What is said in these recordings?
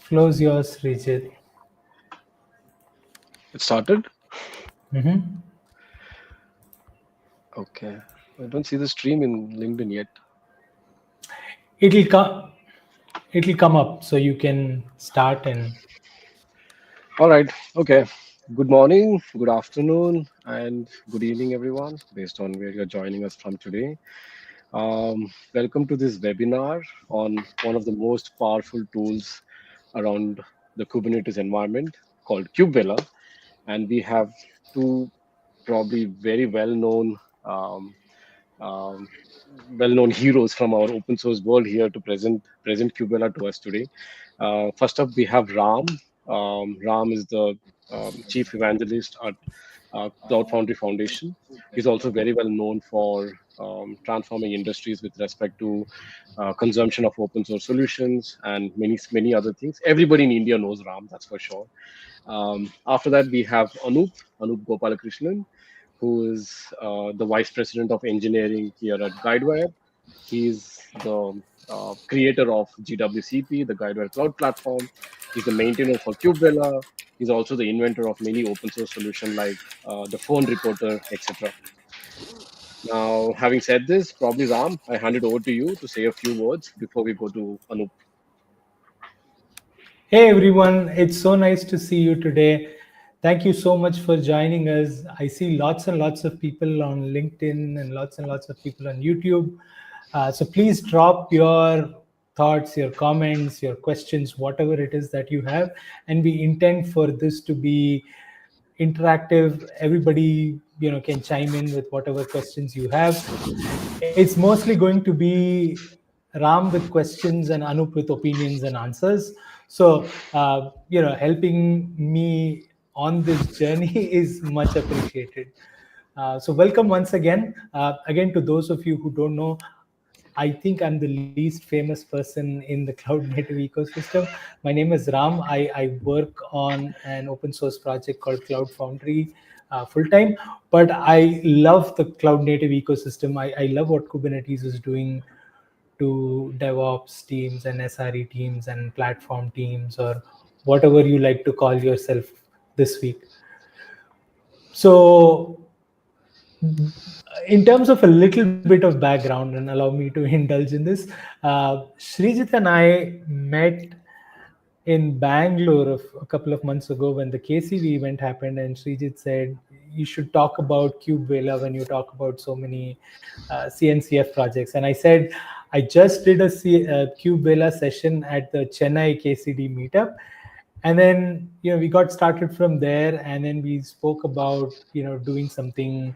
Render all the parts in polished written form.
Flows yours, Srijit. It started? Mm-hmm. Okay. I don't see the stream in LinkedIn yet. It'll come. It'll come up, so you can start and. All right. Okay. Good morning, good afternoon, and good evening, everyone, based on where you're joining us from today. Welcome to this webinar on one of the most powerful tools around the Kubernetes environment called KubeVela. And we have two probably very um, um, well-known heroes from our open source world here to present KubeVela to us today. First up, we have Ram. Ram is the chief evangelist at Cloud Foundry Foundation. He's also very well known for transforming industries with respect to consumption of open source solutions and many other things. Everybody in India knows Ram, that's for sure. After that, we have Anup Gopalakrishnan, who is the vice president of engineering here at Guidewire. He's the creator of GWCP, the Guidewire Cloud Platform. He's the maintainer for KubeVela. He's also the inventor of many open source solutions like the phone reporter, etc. Now, having said this, probably Ram, I hand it over to you to say a few words before we go to Anup. Hey everyone, it's so nice to see you today. Thank you so much for joining us. I see lots and lots of people on LinkedIn and lots of people on YouTube. So please drop your thoughts, your comments, your questions, whatever it is that you have. And we intend for this to be interactive. Everybody, can chime in with whatever questions you have. It's mostly going to be Ram with questions and Anup with opinions and answers. So, helping me on this journey is much appreciated. So, welcome once again. Again, to those of you who don't know, I think I'm the least famous person in the cloud native ecosystem. My name is Ram. I work on an open source project called Cloud Foundry full time, but I love the cloud native ecosystem. I love what Kubernetes is doing to DevOps teams and SRE teams and platform teams, or whatever you like to call yourself this week. So, in terms of a little bit of background, and allow me to indulge in this, Srijit and I met in Bangalore a couple of months ago when the KCV event happened, and Srijit said, you should talk about KubeVela when you talk about so many CNCF projects. And I said, I just did a KubeVela session at the Chennai KCD meetup. And then, we got started from there, and then we spoke about, doing something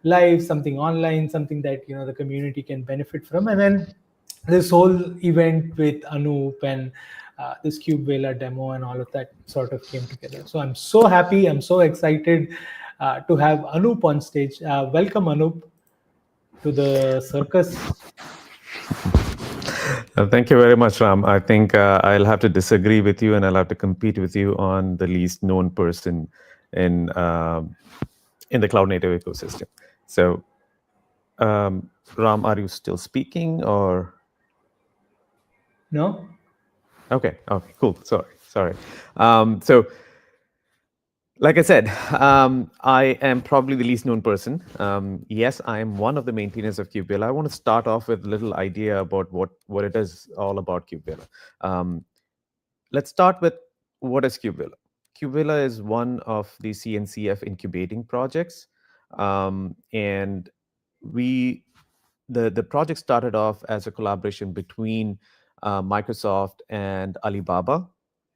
live, something online, something that, the community can benefit from. And then this whole event with Anup and this KubeVela demo and all of that sort of came together. So I'm so happy. I'm so excited to have Anup on stage. Welcome, Anup, to the circus. Thank you very much, Ram. I think I'll have to disagree with you, and I'll have to compete with you on the least known person in in the cloud native ecosystem. So, Ram, are you still speaking or? No? Okay. Okay. Cool. Sorry. So, like I said, I am probably the least known person. Yes, I am one of the maintainers of KubeVela. I want to start off with a little idea about what it is all about KubeVela. Let's start with what is KubeVela. KubeVela is one of the CNCF incubating projects, and we the project started off as a collaboration between Microsoft and Alibaba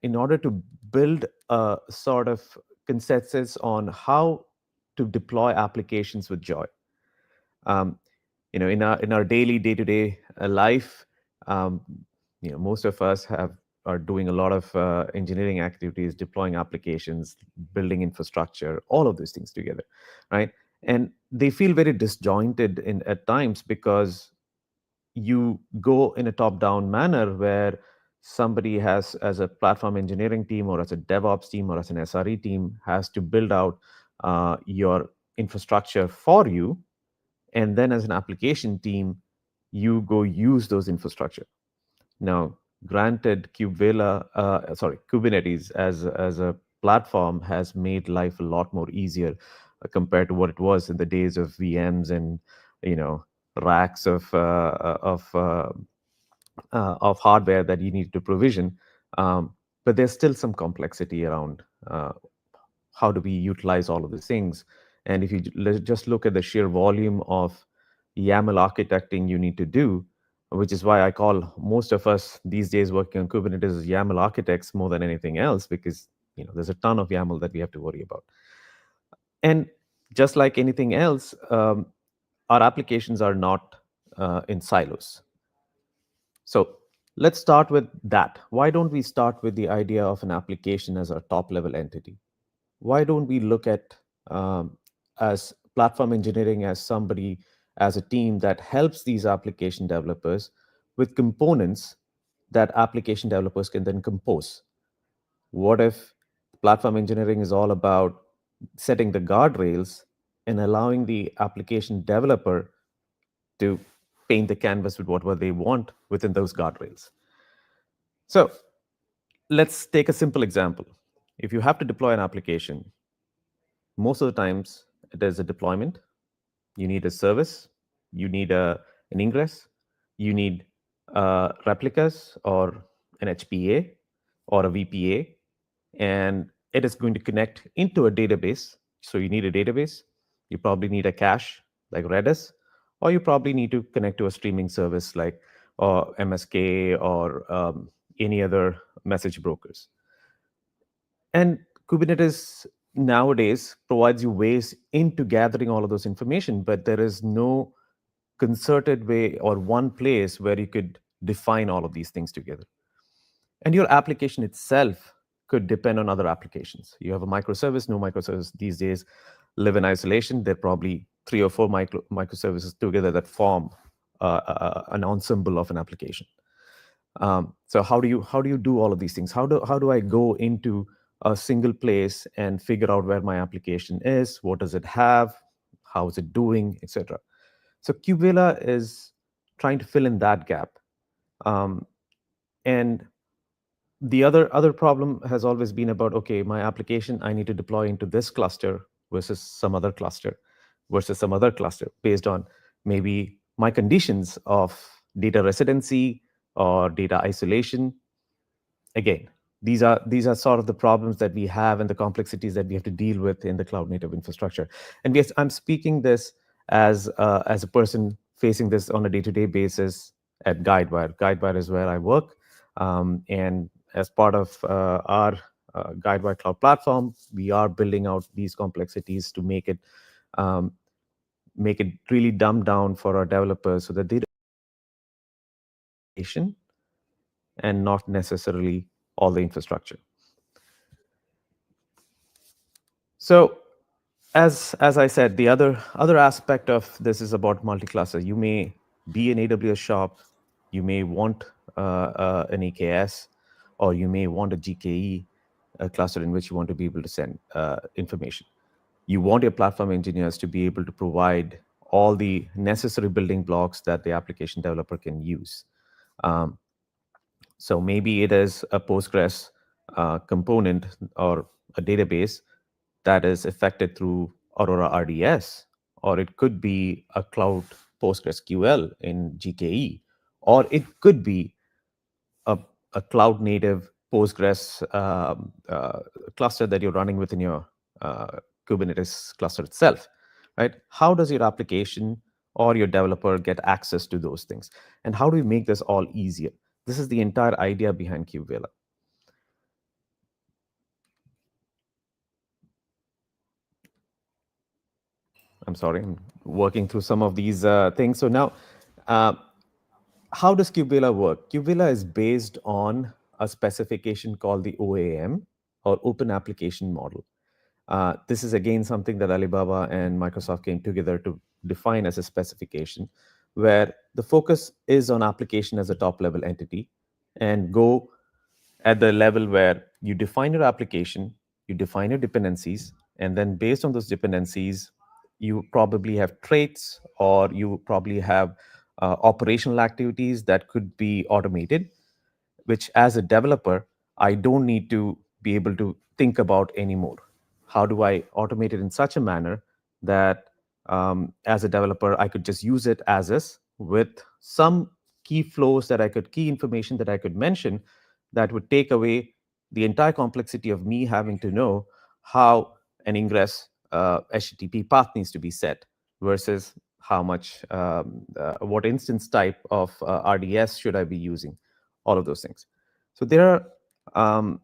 in order to build a sort of consensus on how to deploy applications with joy. Um, in our daily day-to-day life, um, most of us are doing a lot of engineering activities, deploying applications, building infrastructure, all of those things together, right? And they feel very disjointed at times because you go in a top-down manner where somebody has, as a platform engineering team or as a DevOps team or as an SRE team, has to build out your infrastructure for you, and then as an application team, you go use those infrastructure. Now, Granted, Kubernetes as a platform has made life a lot more easier compared to what it was in the days of VMs and you know racks of hardware that you need to provision. But there's still some complexity around how do we utilize all of these things. And if you just look at the sheer volume of YAML architecting you need to do, which is why I call most of us these days working on Kubernetes as YAML architects more than anything else, because there's a ton of YAML that we have to worry about. And just like anything else, our applications are not in silos. So let's start with that. Why don't we start with the idea of an application as a top level entity? Why don't we look at as platform engineering as somebody, as a team that helps these application developers with components that application developers can then compose? What if platform engineering is all about setting the guardrails and allowing the application developer to paint the canvas with whatever they want within those guardrails? So let's take a simple example. If you have to deploy an application, most of the times there's a deployment, you need a service, you need an ingress, you need replicas or an HPA or a VPA, and it is going to connect into a database. So you need a database, you probably need a cache like Redis, or you probably need to connect to a streaming service like MSK or any other message brokers. And Kubernetes nowadays provides you ways into gathering all of those information, but there is no concerted way or one place where you could define all of these things together. And your application itself could depend on other applications. You have a microservice, no microservice these days live in isolation. There are probably 3 or 4 microservices together that form an ensemble of an application. So how do you do all of these things? How do I go into a single place and figure out where my application is? What does it have? How is it doing, etc.? So KubeVela is trying to fill in that gap. And the other problem has always been about, okay, my application, I need to deploy into this cluster versus some other cluster based on maybe my conditions of data residency or data isolation. Again, these are sort of the problems that we have and the complexities that we have to deal with in the cloud native infrastructure. And yes, I'm speaking this as a person facing this on a day-to-day basis at Guidewire. Guidewire is where I work, and as part of our Guidewire cloud platform, we are building out these complexities to make it really dumbed down for our developers so that they don't and not necessarily all the infrastructure. So as I said, the other aspect of this is about multi-cluster. You may be an AWS shop, you may want an AKS, or you may want a GKE cluster in which you want to be able to send information. You want your platform engineers to be able to provide all the necessary building blocks that the application developer can use. So maybe it is a Postgres component or a database that is affected through Aurora RDS, or it could be a cloud PostgreSQL in GKE, or it could be a cloud native Postgres cluster that you're running within your Kubernetes cluster itself, right? How does your application or your developer get access to those things? And how do we make this all easier? This is the entire idea behind KubeVela. I'm sorry, I'm working through some of these things. So now, how does KubeVela work? KubeVela is based on a specification called the OAM, or Open Application Model. This is again something that Alibaba and Microsoft came together to define as a specification, where the focus is on application as a top level entity and go at the level where you define your application, you define your dependencies, and then based on those dependencies, you probably have traits, or you probably have operational activities that could be automated. which as a developer, I don't need to be able to think about anymore. How do I automate it in such a manner that as a developer, I could just use it as is with some key flows that I could, key information that I could mention that would take away the entire complexity of me having to know how an ingress HTTP path needs to be set versus how much, what instance type of RDS should I be using, all of those things. So there are,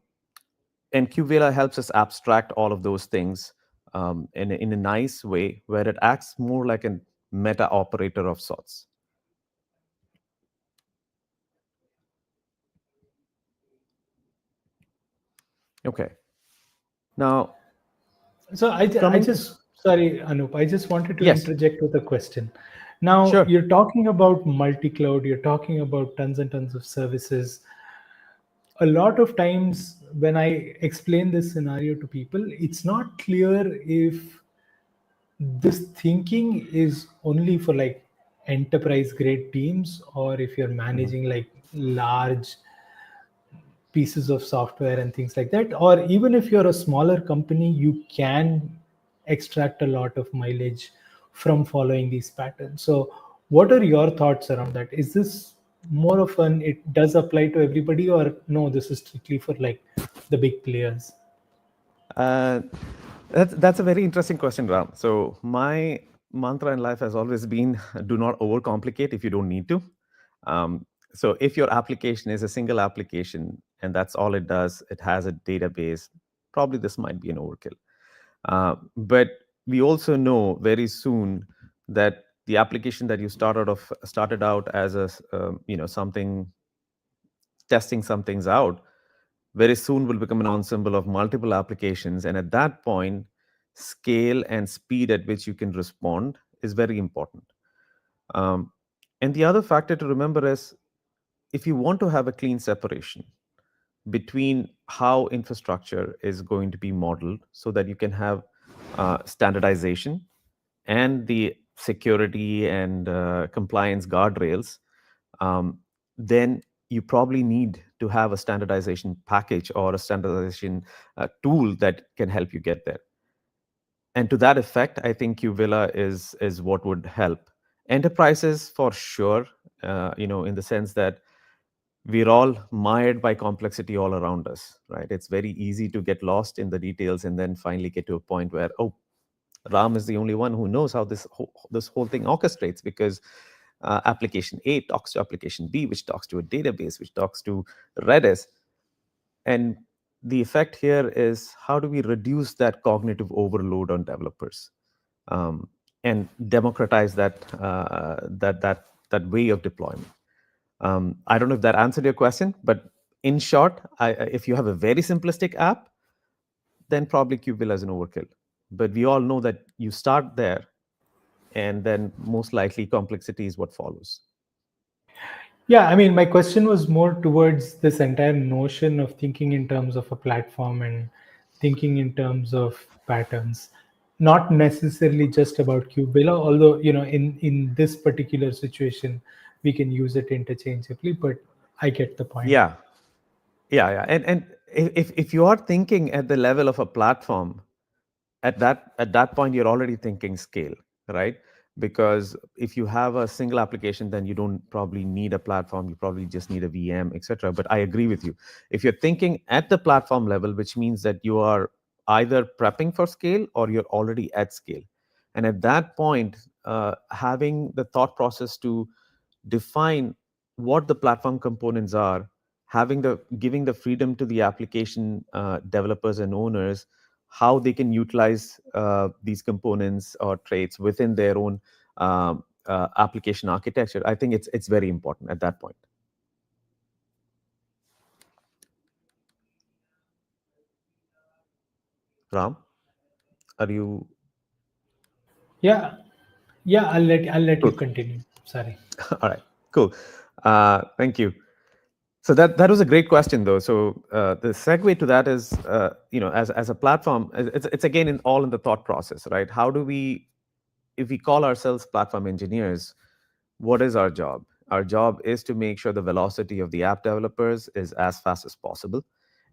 and KubeVela helps us abstract all of those things in a nice way where it acts more like a meta operator of sorts. Okay. Now, So I coming to, just, sorry, Anup, I just wanted to yes, interject with a question. Now, sure. you're talking about multi-cloud, you're talking about tons and tons of services. A lot of times when I explain this scenario to people, it's not clear if this thinking is only for like enterprise grade teams, or if you're Mhm. managing like large pieces of software and things like that, or even if you're a smaller company, you can extract a lot of mileage from following these patterns. So what are your thoughts around that? Is this more of an it does apply to everybody, or no, this is strictly for like the big players? Uh, that's a very interesting question, Ram. So my mantra in life has always been do not overcomplicate if you don't need to. So if your application is a single application and that's all it does, it has a database, probably this might be an overkill. But we also know very soon that the application that you started out as a something, testing some things out, very soon will become an ensemble of multiple applications. And at that point, scale and speed at which you can respond is very important. Um, and the other factor to remember is if you want to have a clean separation between how infrastructure is going to be modeled so that you can have standardization and the security and compliance guardrails, um, then you probably need to have a standardization package or a standardization tool that can help you get there. And to that effect, I think KubeVela is what would help enterprises for sure. In the sense that we're all mired by complexity all around us, right? It's very easy to get lost in the details and then finally get to a point where, oh, Ram is the only one who knows how this whole thing orchestrates because application A talks to application B, which talks to a database, which talks to Redis. And the effect here is how do we reduce that cognitive overload on developers um, and democratize that way of deployment. I don't know if that answered your question, but in short, if you have a very simplistic app, then probably KubeVilla is an overkill. But we all know that you start there, and then most likely complexity is what follows. Yeah, I mean, my question was more towards this entire notion of thinking in terms of a platform and thinking in terms of patterns, not necessarily just about KubeVela, although, in this particular situation, we can use it interchangeably, but I get the point. Yeah, yeah. And if you are thinking at the level of a platform, at that point you're already thinking scale, right? Because if you have a single application, then you don't probably need a platform, you probably just need a VM, etc. But I agree with you, if you're thinking at the platform level, which means that you are either prepping for scale or you're already at scale. And at that point, having the thought process to define what the platform components are, giving the freedom to the application developers and owners how they can utilize these components or traits within their own application architecture. I think it's very important at that point. Ram, are you Yeah, yeah, I'll let you cool? continue. Sorry. All right, cool. Thank you. So that was a great question, though. So the segue to that is, as a platform, it's again all in the thought process, right? How do we, if we call ourselves platform engineers, what is our job? our job is to make sure the velocity of the app developers is as fast as possible.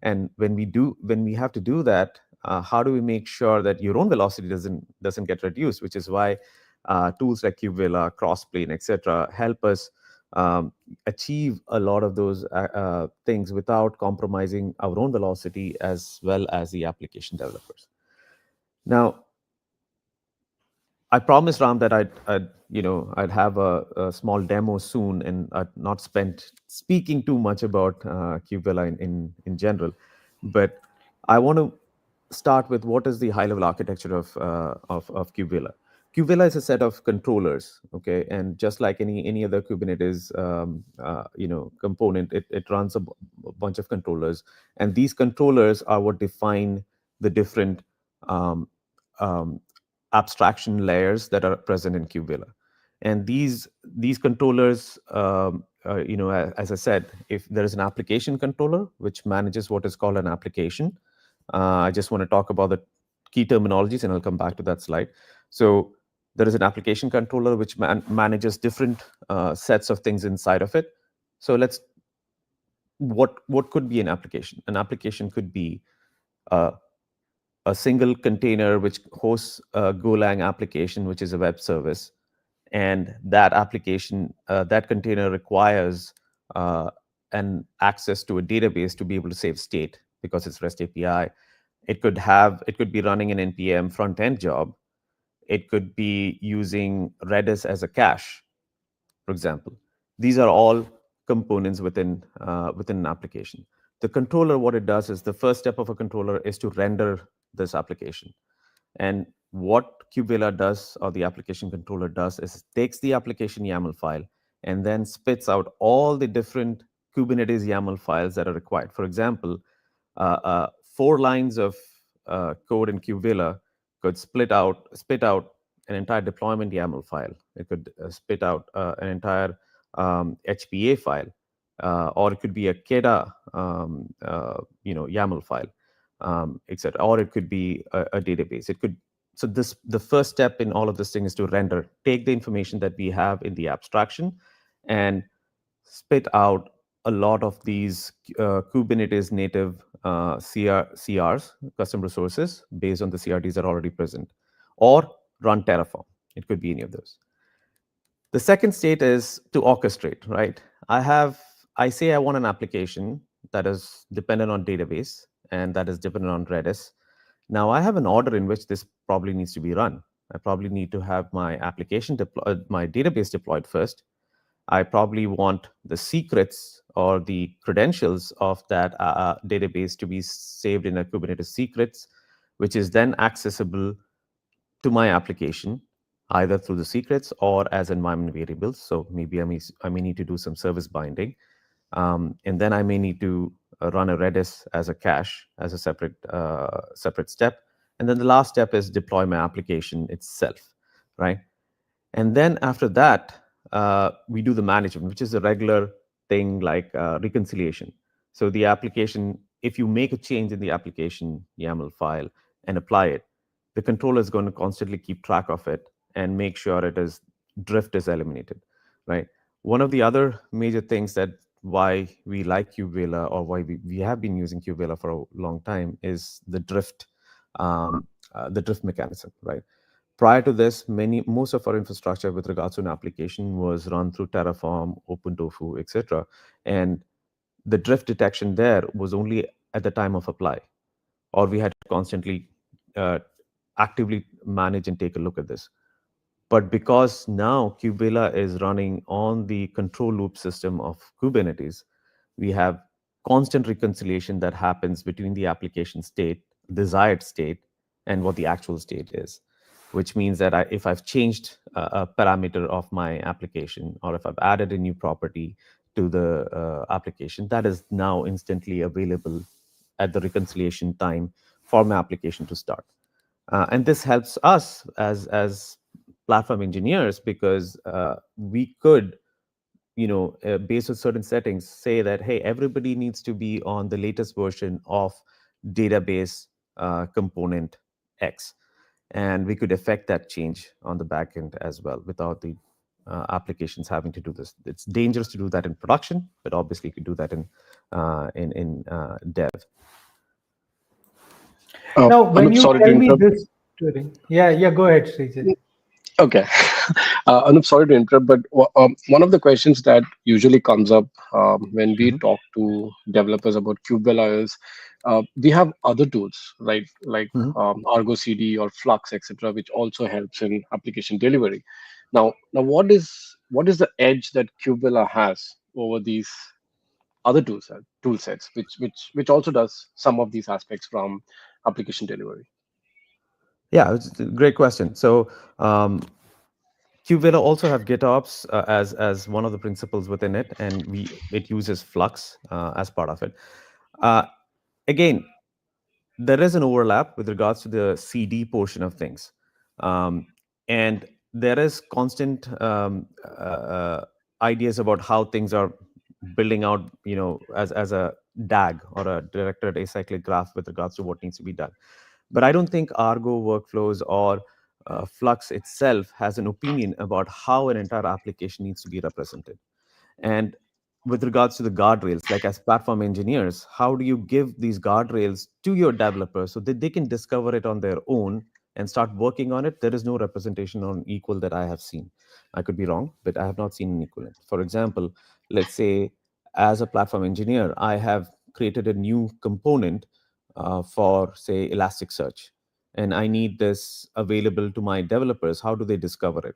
And when we have to do that, how do we make sure that your own velocity doesn't get reduced? Which is why tools like KubeVela, Crossplane, etc., help us achieve a lot of those things without compromising our own velocity as well as the application developers. Now, I promised Ram that I'd have a small demo soon, and I'd not spent speaking too much about KubeVela in general, but I want to start with what is the high level architecture of KubeVela. KubeVela is a set of controllers, okay, and just like any other Kubernetes component, it runs a bunch of controllers, and these controllers are what define the different um, um, abstraction layers that are present in KubeVela. And these controllers, as I said, if there is an application controller which manages what is called an application, I just want to talk about the key terminologies, and I'll come back to that slide. So there is an application controller which manages different sets of things inside of it. So what could be an application? An application could be a single container which hosts a Golang application, which is a web service. And that application, that container requires an access to a database to be able to save state because it's REST API. It could be running an NPM front end job. It could be using Redis as a cache, for example. These are all components within an application. The controller, what it does is the first step of a controller is to render this application. And what KubeVela does, or the application controller does, is it takes the application YAML file and then spits out all the different Kubernetes YAML files that are required. For example, 4 lines of code in KubeVela could spit out an entire deployment YAML file. It could spit out an entire HPA file, or it could be a KEDA YAML file, etc. Or it could be a database. It could. So the first step in all of this thing is to render, take the information that we have in the abstraction, and spit out a lot of these Kubernetes native CRs, custom resources, based on the CRDs that are already present, or run Terraform. It could be any of those. The second state is to orchestrate, right? I say I want an application that is dependent on database and that is dependent on Redis. Now I have an order in which this probably needs to be run. I probably need to have my application my database deployed first. I probably want the secrets or the credentials of that database to be saved in a Kubernetes secrets, which is then accessible to my application, either through the secrets or as environment variables. So maybe I may need to do some service binding. And then I may need to run a Redis as a cache, as a separate step. And then the last step is deploy my application itself, right? And then after that, we do the management, which is a regular thing like reconciliation. So the application, if you make a change in the application YAML file and apply it, the controller is going to constantly keep track of it and make sure drift is eliminated, right? One of the other major things that why we like KubeVela, or why we have been using KubeVela for a long time, is the drift mechanism, right? Prior to this, most of our infrastructure with regards to an application was run through Terraform, OpenTofu, etc. And the drift detection there was only at the time of apply, or we had to constantly actively manage and take a look at this. But because now KubeVela is running on the control loop system of Kubernetes, we have constant reconciliation that happens between the application state, desired state, and what the actual state is, which means that if I've changed a parameter of my application, or if I've added a new property to the application, that is now instantly available at the reconciliation time for my application to start. And this helps us as platform engineers, because we could, based on certain settings, say that, hey, everybody needs to be on the latest version of database component X. And we could affect that change on the back end as well without the applications having to do this. It's dangerous to do that in production, but obviously you could do that in dev. Now, when Anup, you sorry to tell me interrupt. this story, yeah, go ahead, Srijit. Okay. Anup, sorry to interrupt, but one of the questions that usually comes up when we Mhm. talk to developers about KubeVela is we have other tools, right, like Mhm. Argo CD or Flux, etc., which also helps in application delivery. Now, what is the edge that KubeVela has over these other tool sets, which also does some of these aspects from application delivery? Yeah, it's a great question. So KubeVela also have GitOps as one of the principles within it, and it uses Flux as part of it. Uh, Again, there is an overlap with regards to the CD portion of things, um, and there is constant ideas about how things are building out, as a DAG or a directed acyclic graph with regards to what needs to be done. But I don't think Argo workflows or Flux itself has an opinion about how an entire application needs to be represented. And with regards to the guardrails, like as platform engineers, how do you give these guardrails to your developers so that they can discover it on their own and start working on it? There is no representation on equal that I have seen. I could be wrong, but I have not seen an equivalent. For example, let's say as a platform engineer, I have created a new component for, say, Elasticsearch, and I need this available to my developers. How do they discover it?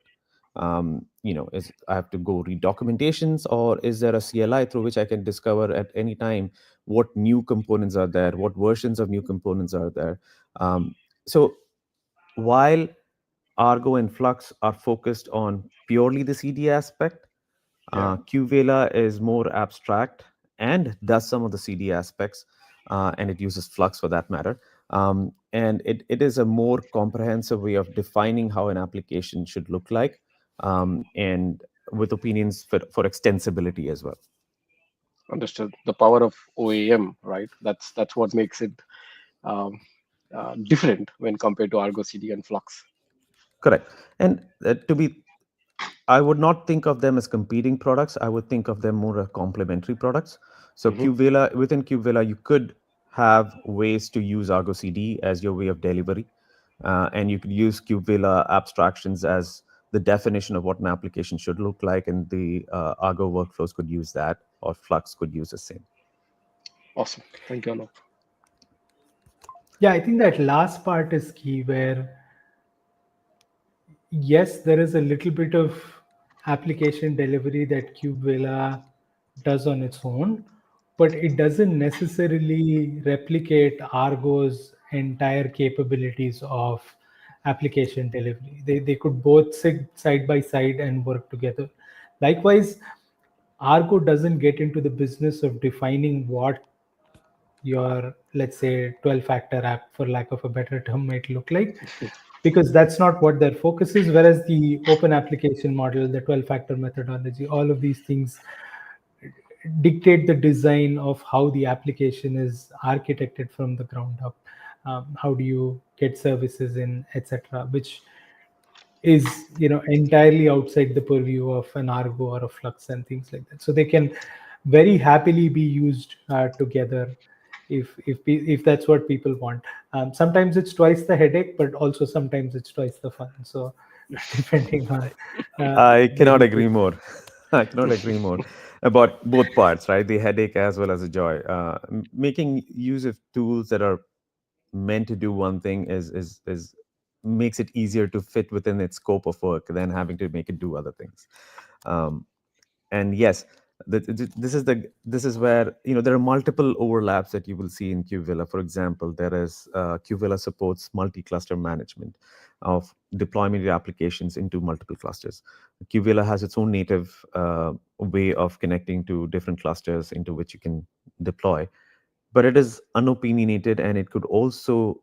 Is I have to go read documentations, or is there a CLI through which I can discover at any time what new components are there, what versions of new components are there? So while Argo and Flux are focused on purely the CD aspect, Yeah, KubeVela is more abstract and does some of the CD aspects, and it uses Flux for that matter. And it is a more comprehensive way of defining how an application should look like, and with opinions for extensibility as well. understood. The power of OAM, right? That's what makes it um, different when compared to Argo CD and Flux. Correct. And I would not think of them as competing products. I would think of them more as complementary products. So Hmm. Within KubeVela, you could have ways to use Argo CD as your way of delivery, and you could use KubeVela abstractions as the definition of what an application should look like, and the Argo workflows could use that, or Flux could use the same. Awesome. Thank you, Anup. Yeah, I think that last part is key where, yes, there is a little bit of application delivery that KubeVela does on its own, but it doesn't necessarily replicate Argo's entire capabilities of application delivery. They could both sit side by side and work together. Likewise, Argo doesn't get into the business of defining what your, let's say, 12 factor app, for lack of a better term, might look like, because that's not what their focus is. Whereas the open application model, the 12 factor methodology, all of these things dictate the design of how the application is architected from the ground up. How do you get services in, etc., which is, entirely outside the purview of an Argo or a Flux and things like that. So they can very happily be used together if that's what people want. Sometimes it's twice the headache, but also sometimes it's twice the fun. So depending on I the cannot usage. agree more. I cannot agree more about both parts, right? The headache as well as the joy. Making use of tools that are meant to do one thing is makes it easier to fit within its scope of work than having to make it do other things. Um, and yes, this is where there are multiple overlaps that you will see in KubeVela. For example, there is KubeVela supports multi-cluster management of deployment of applications into multiple clusters. KubeVela has its own native way of connecting to different clusters into which you can deploy, but it is unopinionated, and it could also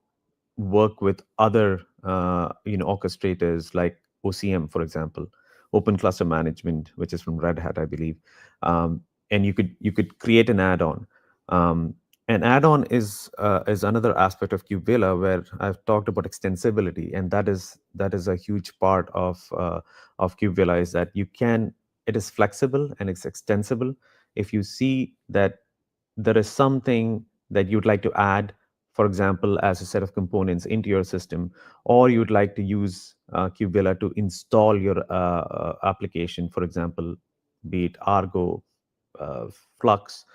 work with other orchestrators like OCM, for example, Open Cluster Management, which is from Red Hat, I believe. And you could create an add-on, um, An add-on is another aspect of KubeVela where I've talked about extensibility, and that is a huge part of KubeVela, is that it is flexible and it's extensible. If you see that there is something that you'd like to add, for example, as a set of components into your system, or you'd like to use KubeVela to install your application, for example, be it Argo, uh, Flux,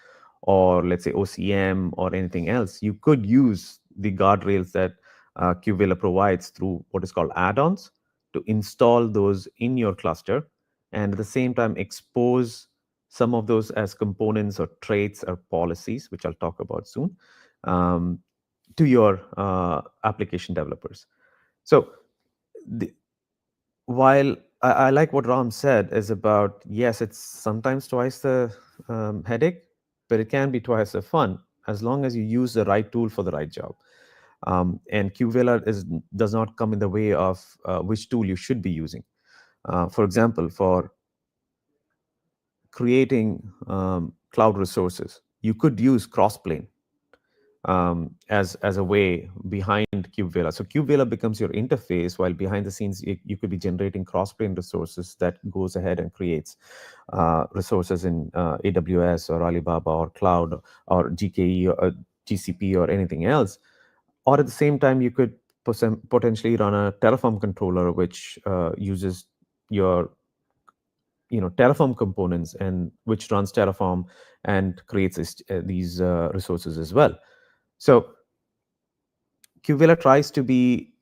or let's say OCM or anything else, you could use the guardrails that KubeVela provides through what is called add-ons to install those in your cluster, and at the same time expose some of those as components or traits or policies, which I'll talk about soon, um, to your application developers. So the, while I like what Ram said is about, yes, it's sometimes twice the headache, but it can be twice the fun as long as you use the right tool for the right job. And KubeVela does not come in the way of which tool you should be using. For example, for creating cloud resources, you could use Crossplane as a way behind KubeVela. So KubeVela becomes your interface, while behind the scenes you could be generating Crossplane resources that goes ahead and creates resources in AWS or Alibaba or cloud or GKE or GCP or anything else. Or at the same time, you could potentially run a Terraform controller, which uses your Terraform components, and which runs Terraform and creates these resources as well. So KubeVela tries to be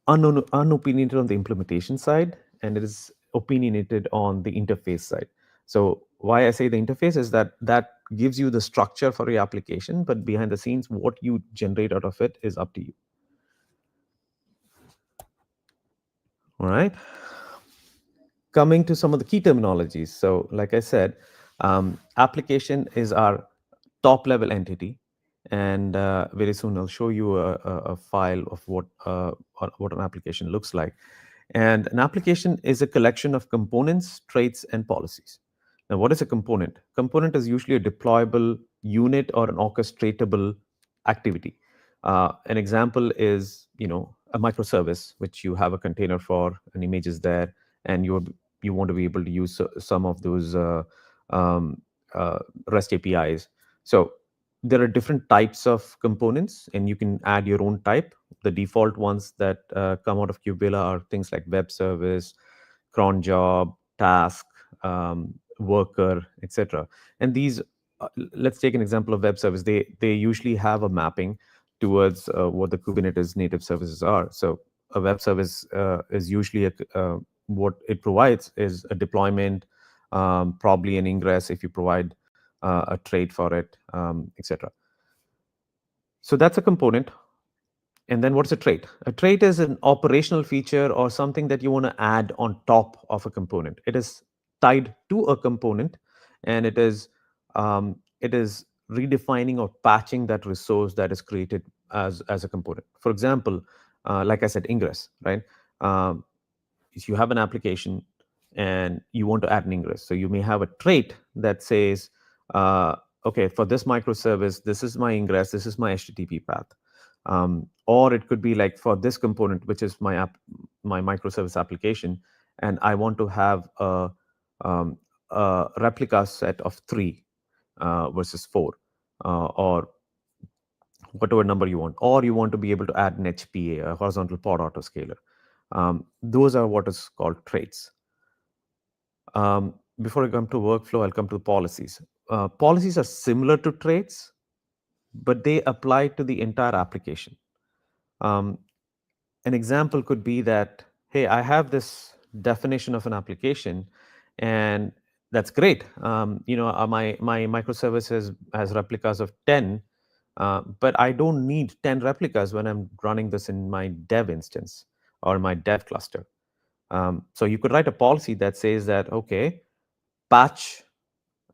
unopinionated on the implementation side, and it is opinionated on the interface side. So why I say the interface is that gives you the structure for your application, but behind the scenes, what you generate out of it is up to you. All right. Coming to some of the key terminologies. So like I said, application is our top level entity. And very soon I'll show you a file of what an application looks like. And an application is a collection of components, traits, and policies. Now, what is a component? Component is usually a deployable unit or an orchestratable activity. An example is, a microservice, which you have a container for, an image is there, and you want to be able to use some of those um, REST APIs. So there are different types of components, and you can add your own type. The default ones that come out of KubeVela are things like web service, cron job, task, worker, etc. And these, let's take an example of web service. They usually have a mapping towards what the Kubernetes native services are. So a web service is usually what it provides is a deployment, probably an ingress if you provide a trait for it, etc. So that's a component. And then what's a trait? A trait is an operational feature or something that you want to add on top of a component. It is tied to a component, and it is redefining or patching that resource that is created as a component. For example, like I said, ingress, right? If you have an application and you want to add an ingress, so you may have a trait that says, okay, for this microservice, this is my ingress, this is my HTTP path. Or it could be like, for this component, which is my microservice application, and I want to have a replica set of 3 versus 4, or whatever number you want, or you want to be able to add an HPA, a horizontal pod autoscaler. Those are what is called traits. Before I come to workflow, I'll come to the policies. Policies are similar to traits, but they apply to the entire application. An example could be that, hey, I have this definition of an application, and that's great. My microservice has replicas of 10, but I don't need 10 replicas when I'm running this in my dev instance or my dev cluster. So you could write a policy that says that, okay, patch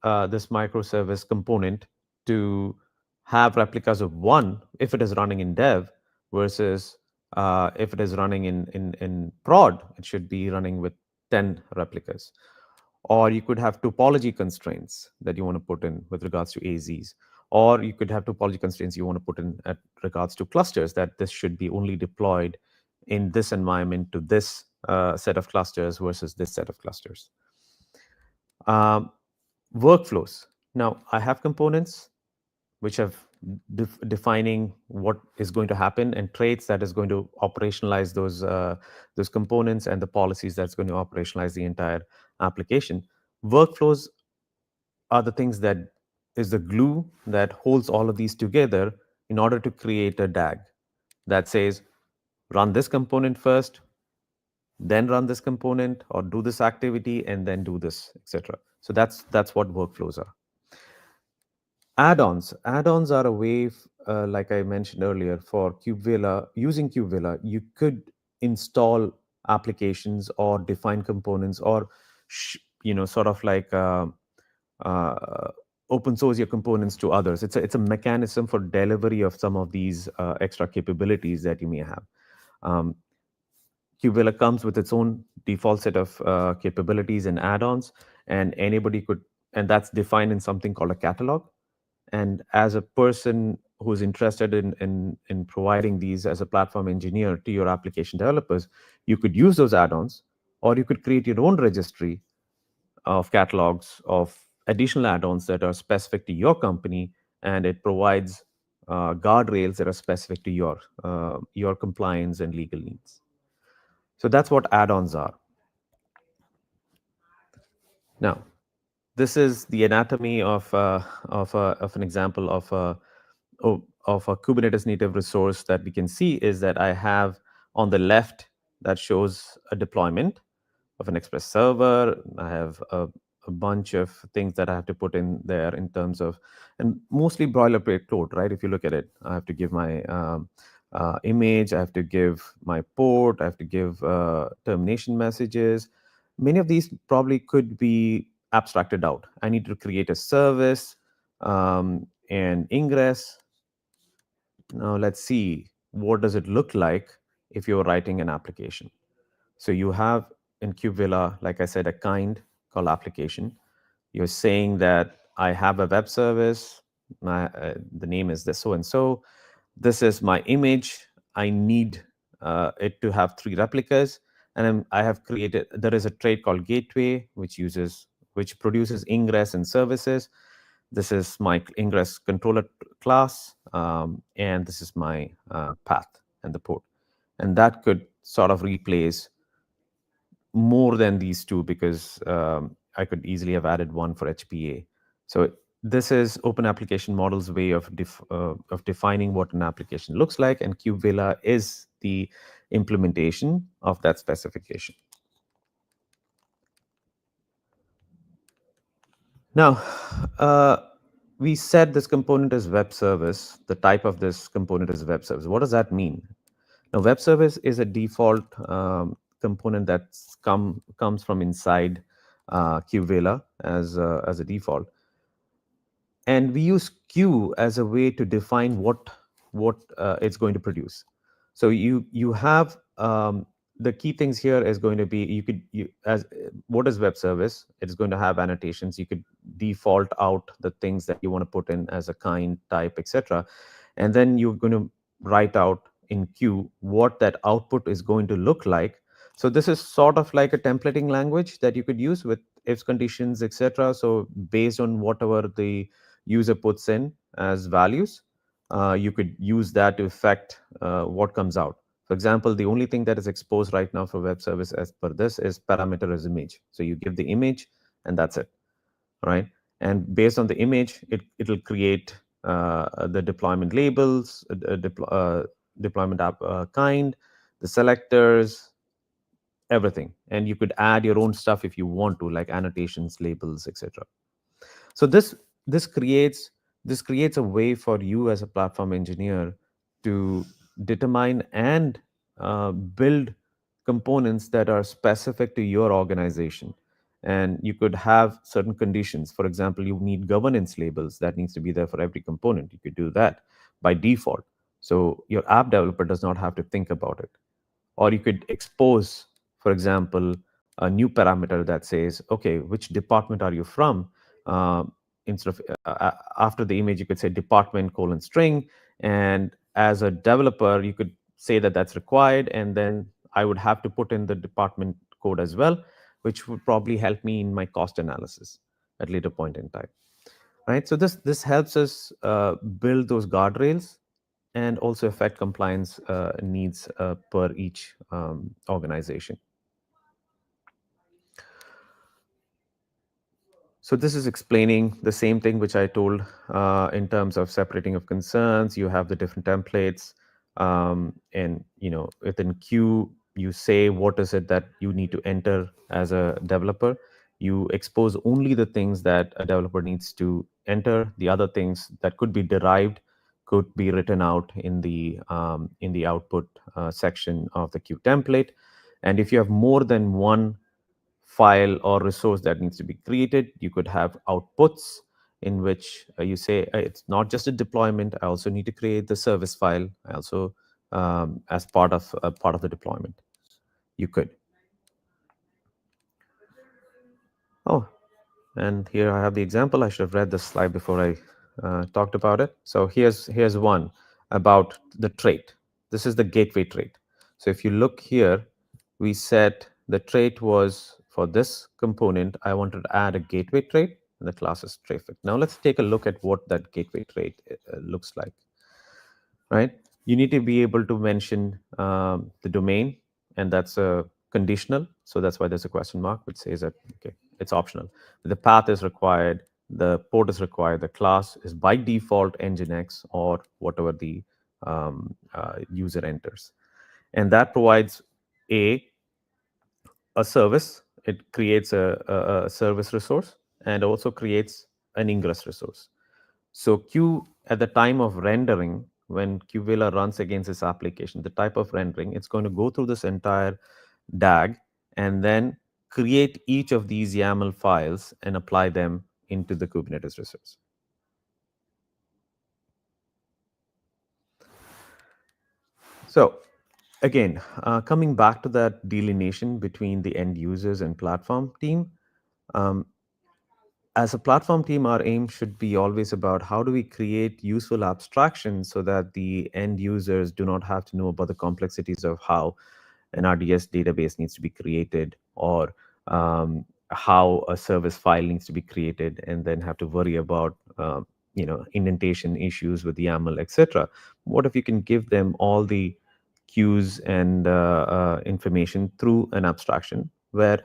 this microservice component to have replicas of 1 if it is running in dev, versus if it is running in prod, it should be running with 10 replicas. Or you could have topology constraints that you want to put in with regards to AZs. or you could have topology constraints you want to put in at regards to clusters, that this should be only deployed in this environment to this set of clusters versus this set of clusters. Um, Workflows. Now, I have components which have defining what is going to happen, and traits that is going to operationalize those components, and the policies that's going to operationalize the entire application. Workflows are the things that is the glue that holds all of these together in order to create a DAG that says, run this component first, then run this component, or do this activity and then do this, etc. So that's what workflows are. Add-ons are a way, like I mentioned earlier, for KubeVela. Using KubeVela, you could install applications or define components, or sort of like uh, open source your components to others. It's a mechanism for delivery of some of these extra capabilities that you may have. Um, KubeVela comes with its own default set of capabilities and add-ons, and anybody could, and that's defined in something called a catalog. And as a person who's interested in providing these as a platform engineer to your application developers, you could use those add-ons, or you could create your own registry of catalogs of additional add-ons that are specific to your company, and it provides guardrails that are specific to your compliance and legal needs. So that's what add-ons are. Now, this is the anatomy of an example of a Kubernetes native resource that we can see is that I have on the left that shows a deployment of an Express server. I have a bunch of things that I have to put in there in terms of, and mostly boilerplate code, right? If you look at it, I have to give my image, I have to give my port, I have to give termination messages. Many of these probably could be abstracted out. I need to create a service and ingress. Now let's see, what does it look like if you're writing an application? So you have in KubeVela, like I said, a kind called application. You're saying that I have a web service. The name is this so and so. This is my image. I need it to have 3 replicas, and I have created. There is a trait called gateway, which produces ingress and services. This is my ingress controller class, and this is my path and the port, and that could sort of replace more than these two, because I could easily have added one for HPA. So this is Open Application Model's way of defining what an application looks like, and KubeVela is the implementation of that specification. Now, we said this component is web service. The type of this component is web service. What does that mean? Now, web service is a default component that comes from inside KubeVela as a default, and we use Q as a way to define what it's going to produce. So you have the key things here is going to be what is web service? It's going to have annotations. You could default out the things that you want to put in as a kind, type, etc. And then you're going to write out in Q what that output is going to look like. So this is sort of like a templating language that you could use with ifs, conditions, etc. So based on whatever the user puts in as values, you could use that to affect what comes out. For example, the only thing that is exposed right now for web service as per this is parameter as image. So you give the image and that's it, right? And based on the image, it'll create the deployment labels, deployment app kind, the selectors, everything. And you could add your own stuff if you want to, like annotations, labels, etc. So this creates a way for you as a platform engineer to determine and build components that are specific to your organization. And you could have certain conditions. For example, you need governance labels that needs to be there for every component. You could do that by default. So your app developer does not have to think about it. Or you could expose, for example, a new parameter that says, okay, which department are you from? instead of after the image, you could say department colon string. And as a developer, you could say that that's required. And then I would have to put in the department code as well, which would probably help me in my cost analysis at later point in time. Right. So this helps us build those guardrails and also affect compliance needs per each organization. So this is explaining the same thing which I told in terms of separating of concerns. You have the different templates, and within Q, you say what is it that you need to enter as a developer. You expose only the things that a developer needs to enter. The other things that could be derived could be written out in the output section of the Q template. And if you have more than one file or resource that needs to be created, you could have outputs in which you say it's not just a deployment. I also need to create the service file. I also, as part of the deployment, you could. Oh, and here I have the example. I should have read this slide before I talked about it. So here's one about the trait. This is the gateway trait. So if you look here, we said the trait was for this component, I wanted to add a gateway trait, and the class is traffic. Now let's take a look at what that gateway trait looks like. Right? You need to be able to mention the domain, and that's a conditional. So that's why there's a question mark, which says that, okay, it's optional. The path is required, the port is required, the class is by default Nginx or whatever the user enters. And that provides a service. It creates a service resource and also creates an ingress resource. So Q, at the time of rendering, when KubeVela runs against this application, the type of rendering, it's going to go through this entire DAG and then create each of these YAML files and apply them into the Kubernetes resource. So again, coming back to that delineation between the end users and platform team, as a platform team, our aim should be always about how do we create useful abstractions so that the end users do not have to know about the complexities of how an RDS database needs to be created, or how a service file needs to be created, and then have to worry about indentation issues with YAML, etc. What if you can give them all the cues and information through an abstraction where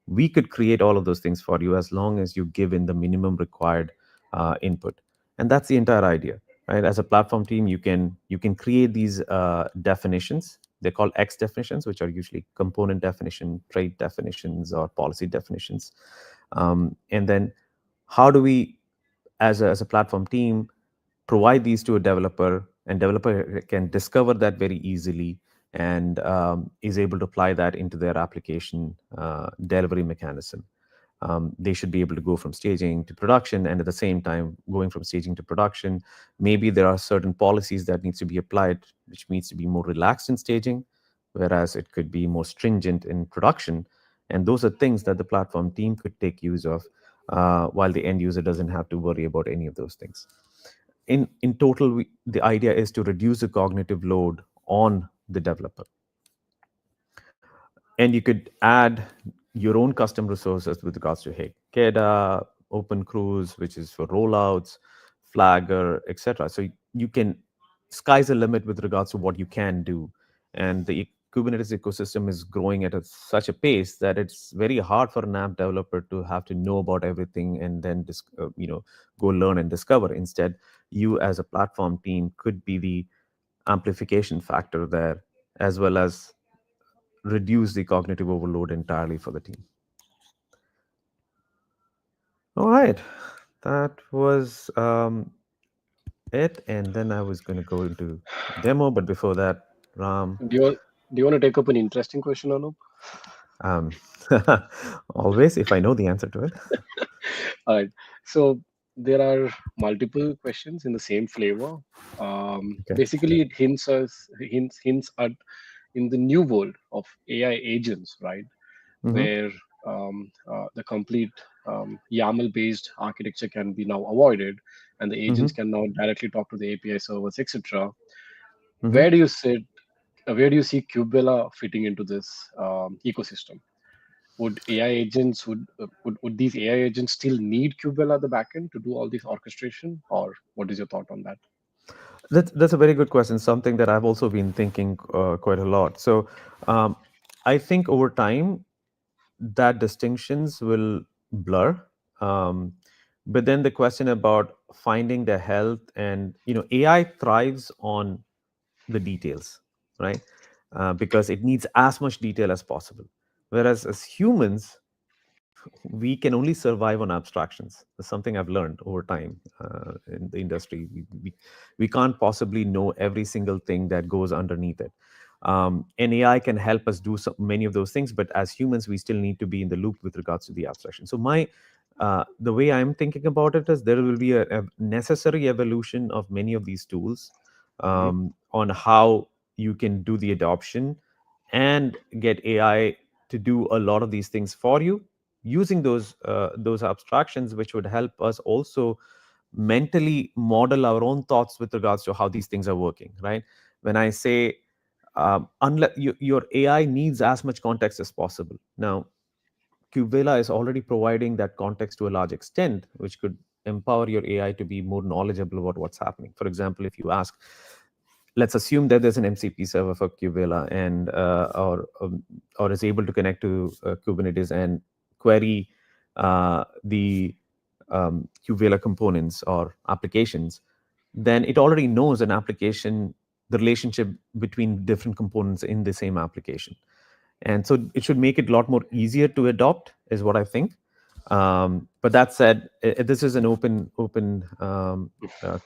we could create all of those things for you as long as you give in the minimum required input. And that's the entire idea, right? As a platform team, you can create these definitions. They're called X definitions, which are usually component definition, trait definitions, or policy definitions. And then how do we, as a platform team, provide these to a developer, and developer can discover that very easily and is able to apply that into their application delivery mechanism. They should be able to go from staging to production, and at the same time, going from staging to production, maybe there are certain policies that needs to be applied, which needs to be more relaxed in staging, whereas it could be more stringent in production. And those are things that the platform team could take use of, while the end user doesn't have to worry about any of those things. In total, the idea is to reduce the cognitive load on the developer. And you could add your own custom resources with regards to, hey, KEDA, OpenCruise, which is for rollouts, Flagger, etc. So you can, sky's the limit with regards to what you can do. And the Kubernetes ecosystem is growing at such a pace that it's very hard for an app developer to have to know about everything and then go learn and discover. Instead, you as a platform team could be the amplification factor there, as well as reduce the cognitive overload entirely for the team. All right, that was it. And then I was going to go into demo, but before that, Ram. Do you want to take up an interesting question, Anup? Always, if I know the answer to it. All right. So there are multiple questions in the same flavor. Okay. Basically, it hints at in the new world of AI agents, right? Mhm. Where the complete YAML-based architecture can be now avoided, and the agents Hmm. can now directly talk to the API servers, etc. Hmm. Where do you sit? Where do you see KubeVela fitting into this ecosystem? Would AI agents would these AI agents still need KubeVela at the backend to do all this orchestration, or what is your thought on that? That's a very good question. Something that I've also been thinking quite a lot. So um, I think over time that distinctions will blur. Um, but then the question about finding the health, and AI thrives on the details, right? Because it needs as much detail as possible. Whereas as humans, we can only survive on abstractions. That's something I've learned over time in the industry. We can't possibly know every single thing that goes underneath it. And AI can help us do many of those things, but as humans, we still need to be in the loop with regards to the abstraction. So the way I'm thinking about it is there will be a necessary evolution of many of these tools Hmm. on how you can do the adoption and get AI to do a lot of these things for you using those abstractions, which would help us also mentally model our own thoughts with regards to how these things are working, right? When I say unless your AI needs as much context as possible. Now, KubeVela is already providing that context to a large extent, which could empower your AI to be more knowledgeable about what's happening. For example, if you ask, let's assume that there's an MCP server for KubeVela and or is able to connect to Kubernetes and query the KubeVela components or applications, then it already knows an application, the relationship between different components in the same application, and so it should make it a lot more easier to adopt, is what I think. But that said, this is an open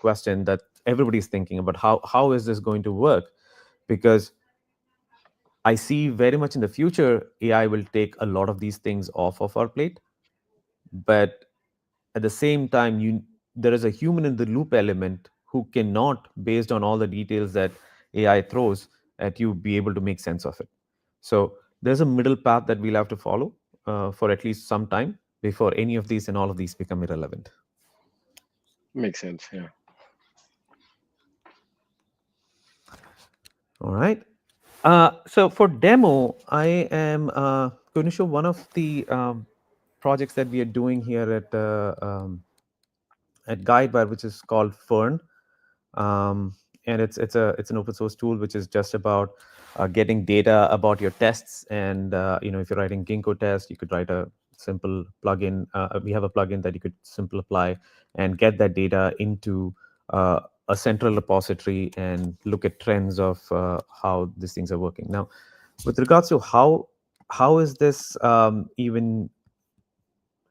question that everybody's thinking about. How is this going to work? Because I see very much in the future AI will take a lot of these things off of our plate, but at the same time, there is a human in the loop element who cannot, based on all the details that AI throws at you, be able to make sense of it. So there's a middle path that we'll have to follow for at least some time before any of these and all of these become irrelevant. Makes sense. Yeah. All right. So for demo, I am going to show one of the projects that we are doing here at Guidewire, which is called Fern. um, and it's an open source tool which is just about getting data about your tests. And if you're writing Ginkgo test, you could write a simple plugin. We have a plugin that you could simple apply and get that data into a central repository and look at trends of how these things are working. Now, with regards to how is this even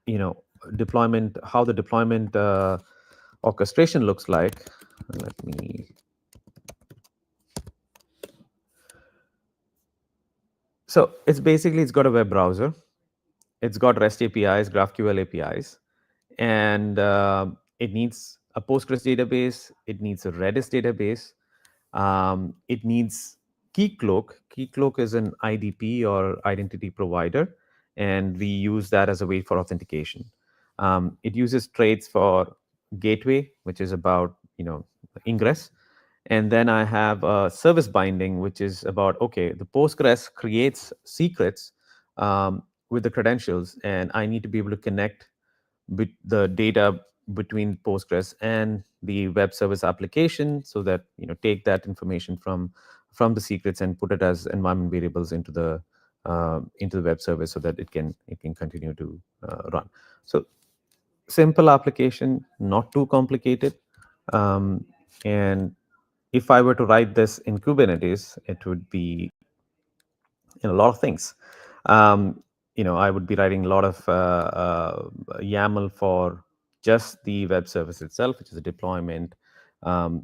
you know deployment, how the deployment orchestration looks like. Let me So it's got a web browser, it's got REST APIs, GraphQL APIs, and it needs a Postgres database, it needs a Redis database, it needs Keycloak. Keycloak is an IDP or identity provider, and we use that as a way for authentication. It uses traits for gateway, which is about ingress. And then I have a service binding, which is about, okay, the Postgres creates secrets with the credentials, and I need to be able to connect the data between Postgres and the web service application, so that take that information from the secrets and put it as environment variables into the web service, so that it can continue to run. So simple application, not too complicated. And if I were to write this in Kubernetes, it would be a lot of things. Um, I would be writing a lot of YAML for just the web service itself, which is a deployment.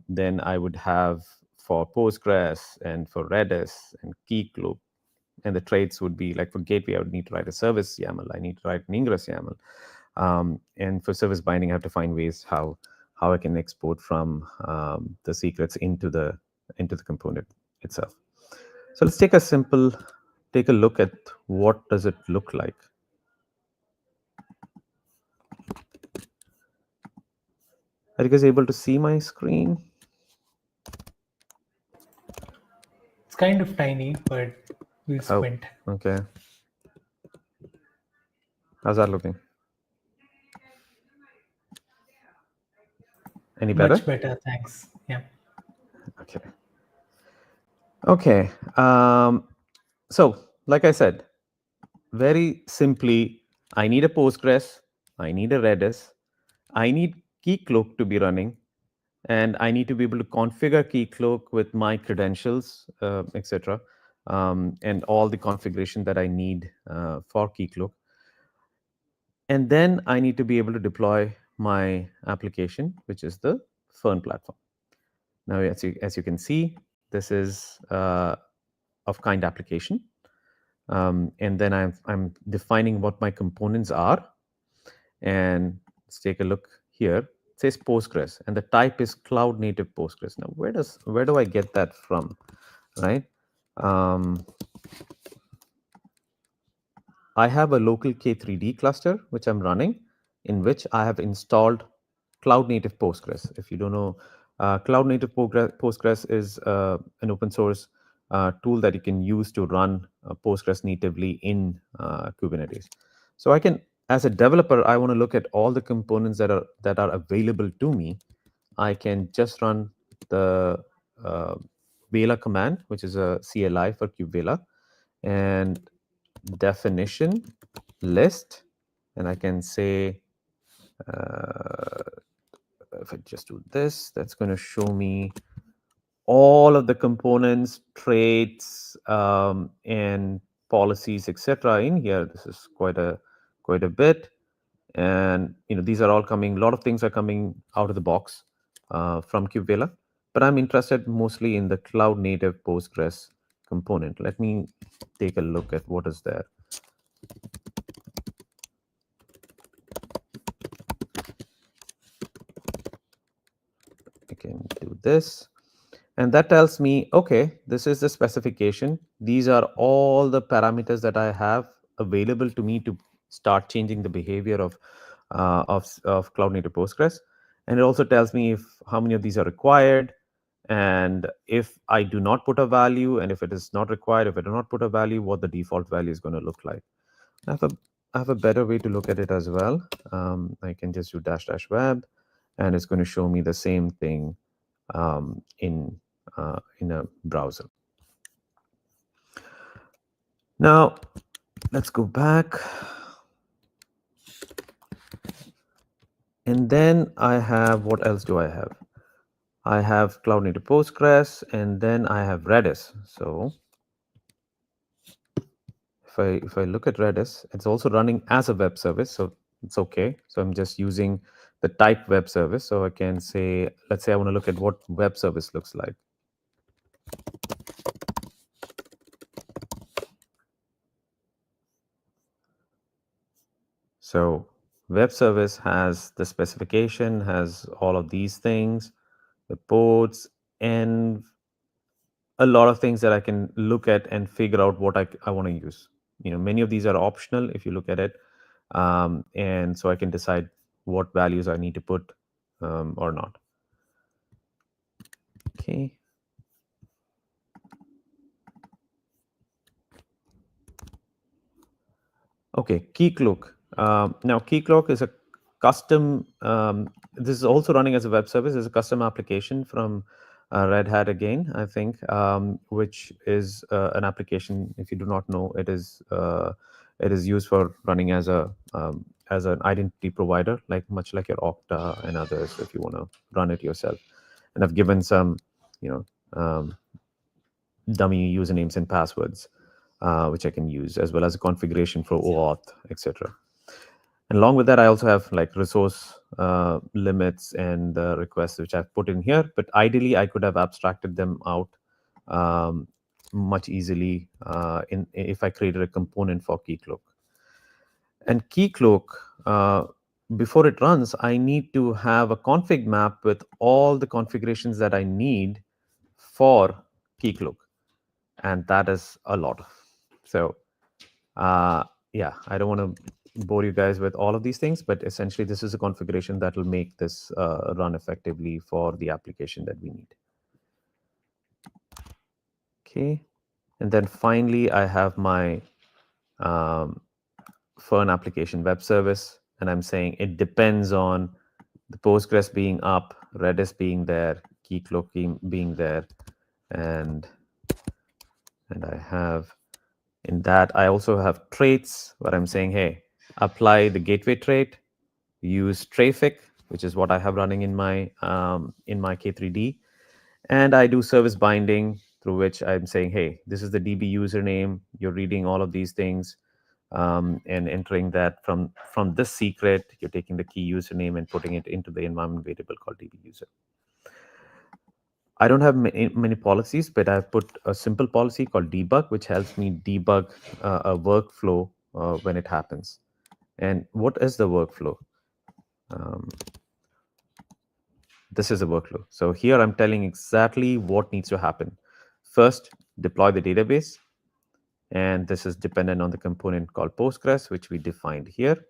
Then I would have for Postgres and for Redis and Keycloak. And the traits would be like for gateway, I would need to write a service YAML. I need to write an ingress YAML. And for service binding, I have to find ways how I can export from the secrets into the component itself. So let's take a look at what does it look like. Are you guys able to see my screen? It's kind of tiny, but we'll squint. Okay. How's that looking? Any better? Much better, thanks. Yeah. Okay. Okay. So, like I said, very simply, I need a Postgres, I need a Redis, I need Keycloak to be running, and I need to be able to configure Keycloak with my credentials, etc., and all the configuration that I need for Keycloak. And then I need to be able to deploy my application, which is the Fern platform. Now, as you can see, this is of kind application. And then I'm defining what my components are. And let's take a look here. It says Postgres, and the type is cloud native Postgres. Now, where do I get that from, right? I have a local K3D cluster which I'm running, in which I have installed cloud native Postgres. If you don't know, cloud native Postgres is an open source tool that you can use to run Postgres natively in Kubernetes. So I can, as a developer, I want to look at all the components that are available to me. I can just run the Vela command, which is a CLI for KubeVela, and definition list, and I can say if I just do this, that's going to show me all of the components, traits, and policies, etc. in here. This is quite a bit, and these are all coming. A lot of things are coming out of the box from KubeVela, but I'm interested mostly in the cloud native Postgres component. Let me take a look at what is there. I can do this, and that tells me, okay, this is the specification. These are all the parameters that I have available to me to start changing the behavior of cloud native Postgres. And it also tells me if how many of these are required, and if I do not put a value, and if it is not required, if I do not put a value, what the default value is going to look like. I have a better way to look at it as well. I can just do --web, and it's going to show me the same thing in a browser. Now, let's go back. And then I have, what else do I have? I have Cloud Native Postgres, and then I have Redis. So if I look at Redis, it's also running as a web service, so it's okay. So I'm just using the type web service. So I can say, let's say I want to look at what web service looks like. So web service has the specification, has all of these things, the ports, and a lot of things that I can look at and figure out what I want to use. Many of these are optional if you look at it. And so I can decide what values I need to put or not. Okay. Okay, Keycloak. Now, Keycloak is a custom, this is also running as a web service. It's a custom application from Red Hat again, I think, which is an application, if you do not know, it is used for running as an identity provider, much like your Okta and others, if you want to run it yourself. And I've given some, dummy usernames and passwords, which I can use, as well as a configuration for OAuth, etc. And along with that, I also have resource limits and requests, which I've put in here. But ideally, I could have abstracted them out much easily if I created a component for Keycloak. And Keycloak, before it runs, I need to have a config map with all the configurations that I need for Keycloak. And that is a lot. So yeah, I don't want to bore you guys with all of these things, but essentially this is a configuration that will make this run effectively for the application that we need. Okay, and then finally I have my Fern application web service, and I'm saying it depends on the Postgres being up, Redis being there, Keycloak being there, and I have in that I also have traits where I'm saying, hey, apply the gateway trait, use Trafic, which is what I have running in my K3D, and I do service binding through which I'm saying, hey, this is the DB username. You're reading all of these things and entering that from this secret. You're taking the key username and putting it into the environment variable called DB user. I don't have many policies, but I've put a simple policy called debug, which helps me debug a workflow when it happens. And what is the workflow? This is a workflow. So here I'm telling exactly what needs to happen. First, deploy the database. And this is dependent on the component called Postgres, which we defined here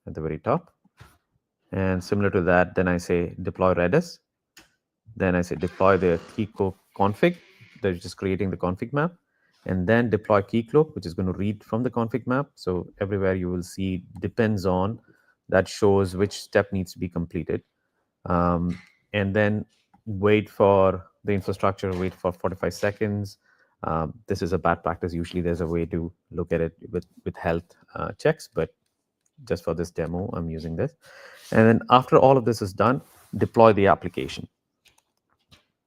at the very top. And similar to that, then I say deploy Redis. Then I say deploy the Keycloak config. They're just creating the config map. And then deploy Keycloak, which is going to read from the config map. So everywhere you will see depends on, that shows which step needs to be completed. And then wait for the infrastructure, wait for 45 seconds. This is a bad practice. Usually there's a way to look at it with health checks, but just for this demo, I'm using this. And then after all of this is done, deploy the application,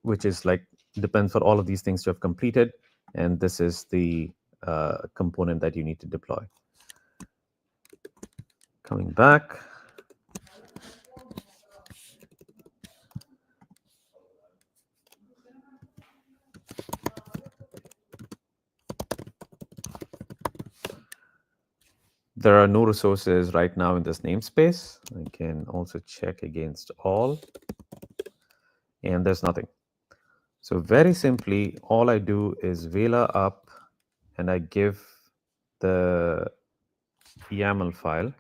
which is like, depends for all of these things to have completed. And this is the component that you need to deploy. Coming back. There are no resources right now in this namespace. I can also check against all, and there's nothing. So very simply, all I do is Vela up, and I give the YAML file,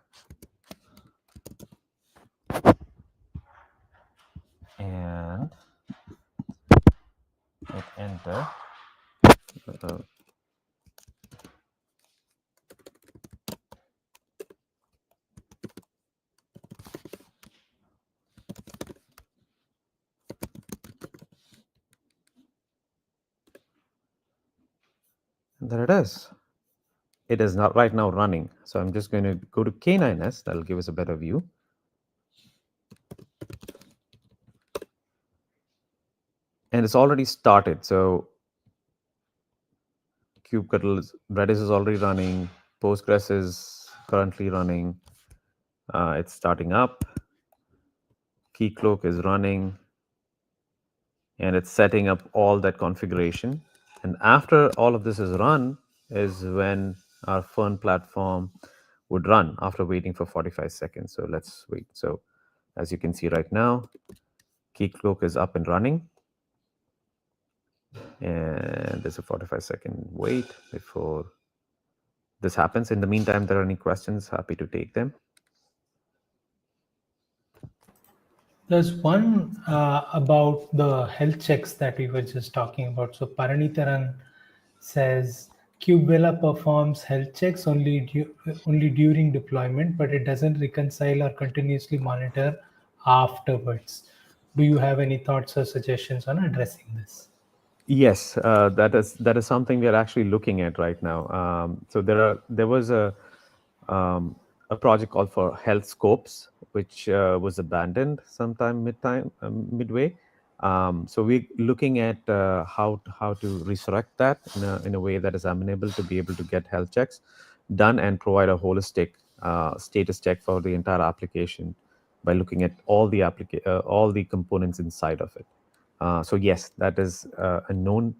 and hit enter. And there it is. It is not right now running. So I'm just going to go to K9S. That'll give us a better view. And it's already started. So kubectl Redis is already running. Postgres is currently running. It's starting up. Keycloak is running. And it's setting up all that configuration. And after all of this is run is when our Fern platform would run after waiting for 45 seconds. So let's wait. So as you can see right now, Keycloak is up and running. And there's a 45-second wait before this happens. In the meantime, if there are any questions, happy to take them. There's one about the health checks that we were just talking about. So Paranitharan says KubeVela performs health checks only during deployment, but it doesn't reconcile or continuously monitor afterwards. Do you have any thoughts or suggestions on addressing this? Yes, that is something we are actually looking at right now. So there was a project called for health scopes, which was abandoned sometime midway. So we're looking at how to resurrect that in a way that is amenable to be able to get health checks done and provide a holistic status check for the entire application by looking at all the components inside of it. So yes, that is a known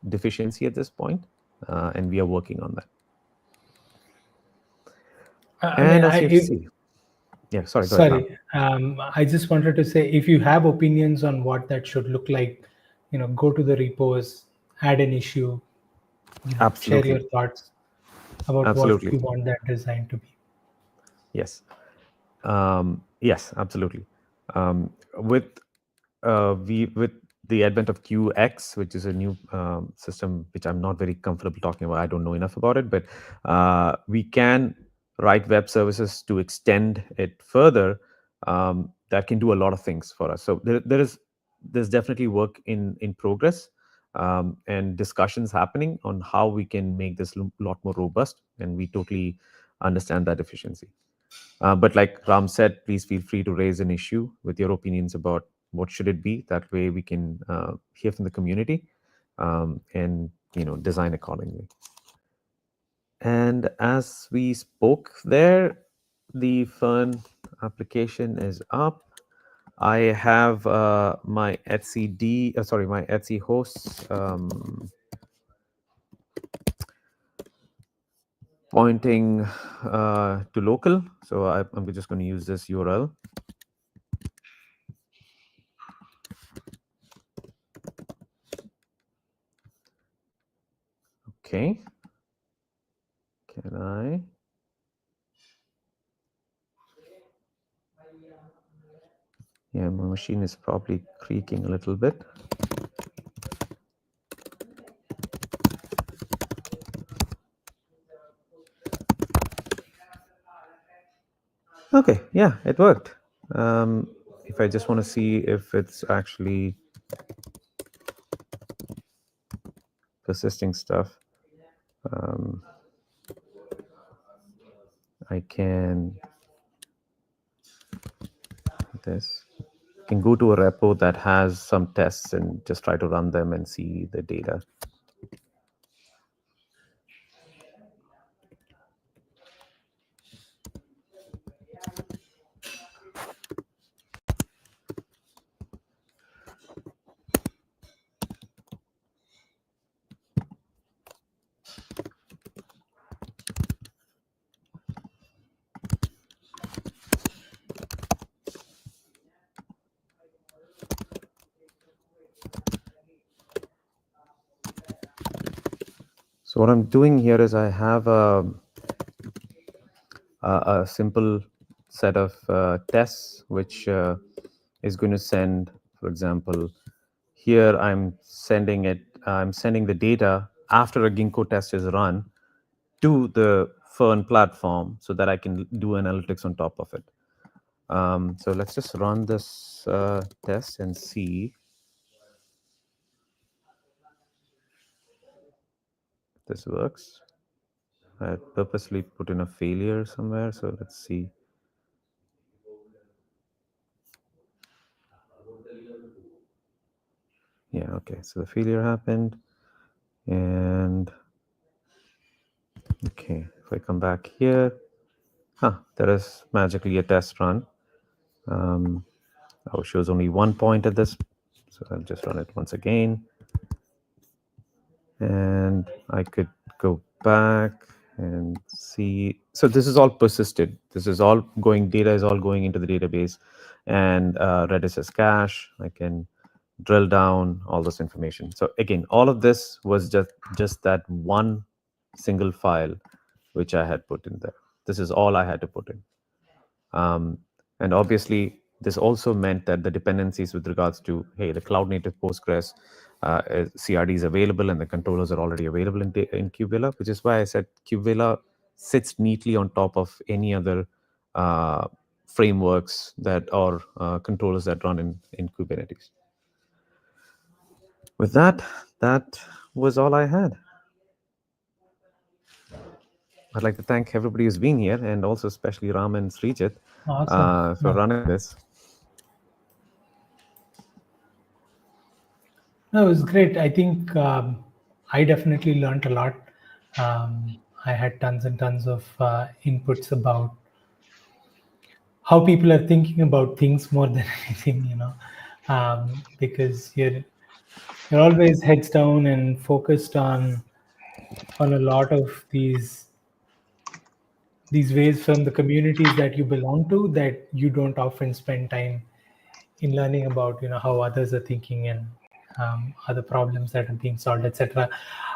deficiency at this point, and we are working on that. Yeah, sorry. Go ahead. I just wanted to say, if you have opinions on what that should look like, go to the repos, add an issue, share your thoughts about what you want that design to be. Yes. Yes, absolutely. With with the advent of QX, which is a new system which I'm not very comfortable talking about. I don't know enough about it, but we can write web services to extend it further. That can do a lot of things for us. So there's definitely work in progress, and discussions happening on how we can make this a lot more robust, and we totally understand that efficiency. But like Ram said, please feel free to raise an issue with your opinions about what should it be. That way we can hear from the community, and design accordingly. And as we spoke there, the Fern application is up. I have my my Etsy hosts pointing to local. So I'm just going to use this URL. Okay. Can I? Yeah, my machine is probably creaking a little bit. Okay, yeah, it worked. If I just want to see if it's actually persisting stuff, I can this. Can go to a repo that has some tests and just try to run them and see the data. So what I'm doing here is I have a simple set of tests which is going to send, for example, here I'm sending the data after a Ginkgo test is run to the Fern platform so that I can do analytics on top of it. So let's just run this test and see if this works. I purposely put in a failure somewhere, so let's see. Yeah, okay, so the failure happened, and okay, if I come back here, there is magically a test run. Oh, shows only 1 point at this, so I'll just run it once again. And I could go back and see. So this is all persisted. This is all going, data is all going into the database, and Redis is cache. I can drill down all this information. So again, all of this was just that one single file which I had put in there. This is all I had to put in. And obviously, this also meant that the dependencies with regards to, hey, the cloud native Postgres CRD is available and the controllers are already available in KubeVela, which is why I said KubeVela sits neatly on top of any other frameworks that or controllers that run in Kubernetes. With that was all I had. I'd like to thank everybody who's been here, and also especially Ram and Srijit for running this. No, it was great. I think I definitely learned a lot. I had tons and tons of inputs about how people are thinking about things more than anything, because you're always heads down and focused on a lot of these ways from the communities that you belong to that you don't often spend time in learning about how others are thinking and other problems that are being solved, etc.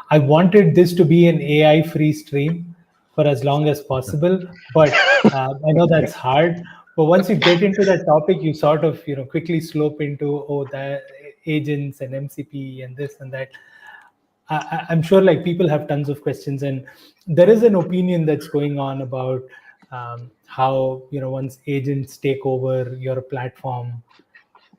I wanted this to be an AI free stream for as long as possible, but I know that's hard, but once you get into that topic, you sort of quickly slope into the agents and MCP and this and that. I'm sure like people have tons of questions, and there is an opinion that's going on about how once agents take over your platform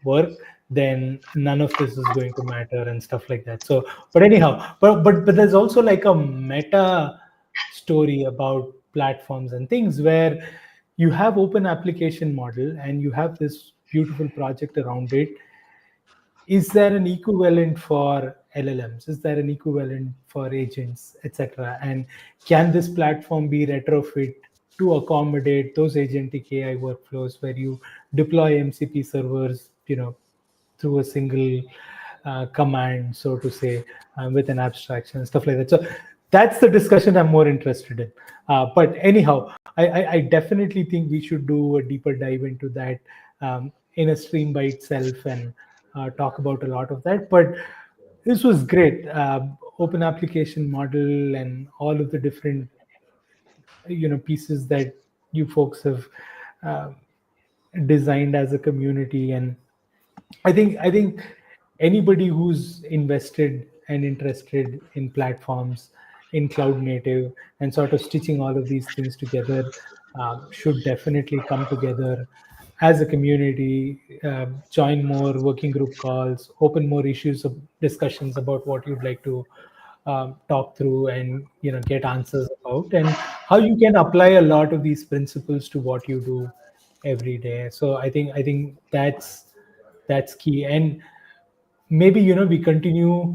work, then none of this is going to matter and stuff like that. So, but anyhow, but there's also like a meta story about platforms and things where you have open application model and you have this beautiful project around it. Is there an equivalent for LLMs? Is there an equivalent for agents, etc.? And can this platform be retrofit to accommodate those agentic AI workflows where you deploy MCP servers, through a single command, so to say, with an abstraction, stuff like that. So that's the discussion I'm more interested in. But anyhow, I definitely think we should do a deeper dive into that in a stream by itself and talk about a lot of that. But this was great. Open application model and all of the different pieces that you folks have uh, designed as a community. And I think anybody who's invested and interested in platforms, in cloud native, and sort of stitching all of these things together should definitely come together as a community, join more working group calls, open more issues of discussions about what you'd like to talk through and get answers about, and how you can apply a lot of these principles to what you do every day. So I think that's key. And maybe we continue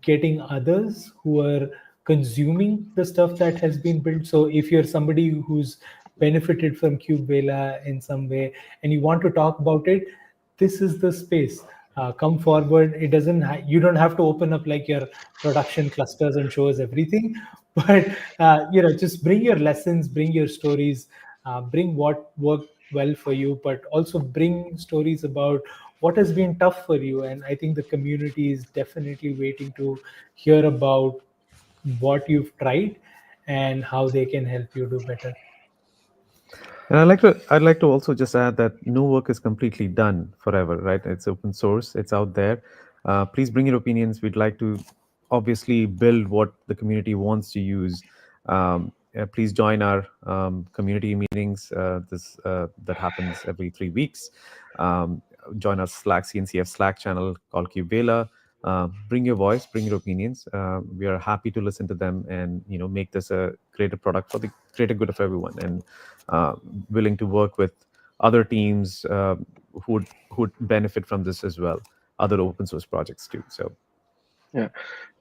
getting others who are consuming the stuff that has been built. So if you're somebody who's benefited from KubeVela in some way and you want to talk about it, this is the space. Come forward. It doesn't you don't have to open up like your production clusters and show us everything, but just bring your lessons, bring your stories, bring what worked well for you, but also bring stories about what has been tough for you. And I think the community is definitely waiting to hear about what you've tried and how they can help you do better. And I'd like to also just add that no work is completely done forever, right? It's open source, it's out there. Please bring your opinions. We'd like to obviously build what the community wants to use. Please join our community meetings. This that happens every 3 weeks. Um, Join our Slack CNCF Slack channel called KubeVela. Bring your voice, bring your opinions. We are happy to listen to them and make this a greater product for the greater good of everyone. And uh, willing to work with other teams who would benefit from this as well, other open source projects too. So Yeah.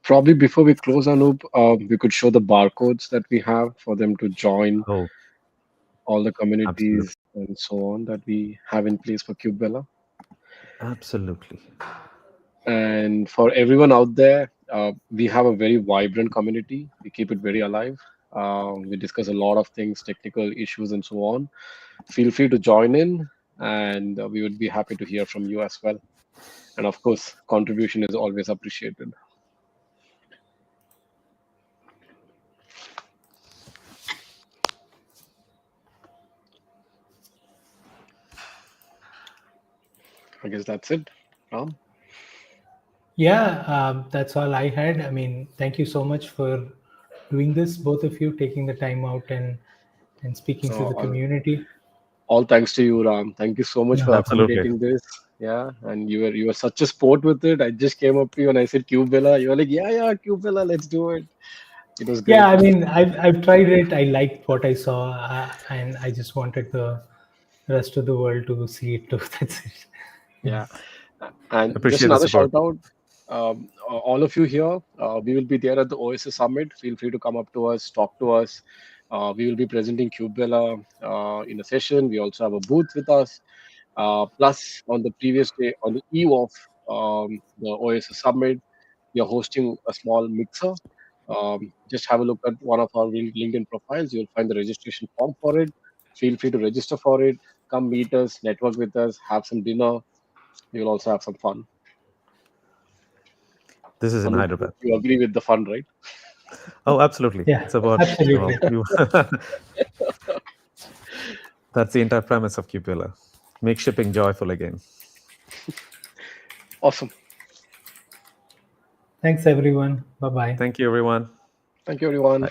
Probably before we close, Anup, we could show the barcodes that we have for them to join oh, all the absolutely, communities and so on that we have in place for KubeVela. absolutely. And for everyone out there, we have a very vibrant community. We keep it very alive. We discuss a lot of things, technical issues, and so on. Feel free to join in, and we would be happy to hear from you as well. And of course, contribution is always appreciated. I guess that's it. Ram? Yeah, that's all I had. I mean, thank you so much for doing this, both of you taking the time out and speaking to No, the community. all thanks to you, Ram. Thank you so much Yeah. for Absolutely. accommodating this. Yeah, and you were such a sport with it. I just came up to you and I said KubeVela. You were like, yeah, KubeVela, let's do it. It was Yeah, great. I mean, I've tried it. I liked what I saw, and I just wanted the rest of the world to see it too. That's it. Yeah. Yeah. And just Appreciate the another support. shout out, all of you here. We will be there at the OSS Summit. Feel free to come up to us, talk to us. We will be presenting KubeVela in a session. We also have a booth with us. Plus, on the previous day, on the eve of the OSS Summit, we are hosting a small mixer. Just have a look at one of our LinkedIn profiles. You'll find the registration form for it. Feel free to register for it. Come meet us, network with us, have some dinner. You'll also have some fun. This is in Anup, Hyderabad. you agree with the fun, right? Oh, absolutely. Yeah, It's about absolutely. you. That's the entire premise of KubeVela. Make shipping joyful again. Awesome. Thanks, everyone. Bye-bye. Thank you, everyone. Thank you, everyone. Bye.